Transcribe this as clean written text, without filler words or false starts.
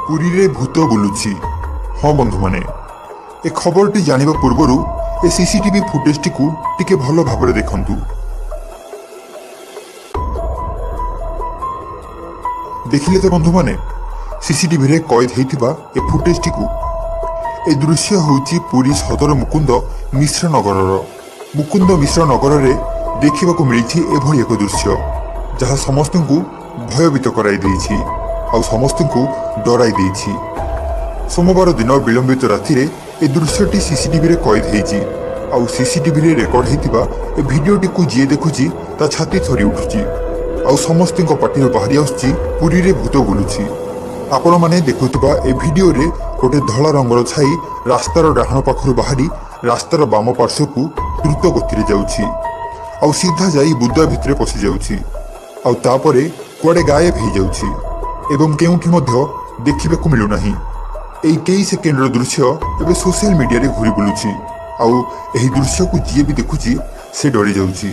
ପୁରୀରେ ଭୂତ ବୁଲୁଛି। ହଁ ବନ୍ଧୁମାନେ, ଏ ଖବରଟି ଜାଣିବା ପୂର୍ବରୁ ଏ ସିସିଟିଭି ଫୁଟେଜଟିକୁ ଟିକେ ଭଲ ଭାବରେ ଦେଖନ୍ତୁ। ଦେଖିଲେ ତ ବନ୍ଧୁମାନେ, ସିସିଟିଭିରେ କଏଦ ହୋଇଥିବା ଏ ଫୁଟେଜଟିକୁ। ଏ ଦୃଶ୍ୟ ହେଉଛି ପୁରୀ ସଦର ମୁକୁନ୍ଦ ମିଶ୍ର ନଗରର। ମୁକୁନ୍ଦ ମିଶ୍ର ନଗରରେ ଦେଖିବାକୁ ମିଳିଛି ଏଭଳି ଏକ ଦୃଶ୍ୟ, ଯାହା ସମସ୍ତଙ୍କୁ ଭୟଭୀତ କରାଇ ଦେଇଛି ଆଉ ସମସ୍ତଙ୍କୁ ଡରାଇ ଦେଇଛି। ସୋମବାର ଦିନ ବିଳମ୍ବିତ ରାତିରେ ଏ ଦୃଶ୍ୟଟି ସିସିଟିଭିରେ କଏଦ ହେଇଛି। ଆଉ ସିସିଟିଭିରେ ରେକର୍ଡ ହେଇଥିବା ଏ ଭିଡିଓଟିକୁ ଯିଏ ଦେଖୁଛି ତା ଛାତି ଥରି ଉଠୁଛି ଆଉ ସମସ୍ତଙ୍କ ପାଟିରୁ ବାହାରି ଆସୁଛି ପୁରୀରେ ଭୂତ ବୁଲୁଛି। ଆପଣମାନେ ଦେଖୁଥିବା ଏ ଭିଡିଓରେ ଗୋଟେ ଧଳା ରଙ୍ଗର ଛାଇ ରାସ୍ତାର ଡାହାଣ ପାଖରୁ ବାହାରି ରାସ୍ତାର ବାମ ପାର୍ଶ୍ୱକୁ ଦ୍ରୁତ ଗତିରେ ଯାଉଛି ଆଉ ସିଧା ଯାଇ ବୁଦା ଭିତରେ ପଶି ଯାଉଛି ଆଉ ତାପରେ କୁଆଡ଼େ ଗାୟବ ହେଇଯାଉଛି ଏବଂ କେଉଁଠି ମଧ୍ୟ ଦେଖିବାକୁ ମିଳୁନାହିଁ। ଏହି କେଇ ସେକେଣ୍ଡର ଦୃଶ୍ୟ ଏବେ ସୋସିଆଲ ମିଡିଆରେ ଘୁରି ବୁଲୁଛି ଆଉ ଏହି ଦୃଶ୍ୟକୁ ଯିଏ ବି ଦେଖୁଛି ସେ ଡରି ଯାଉଛି।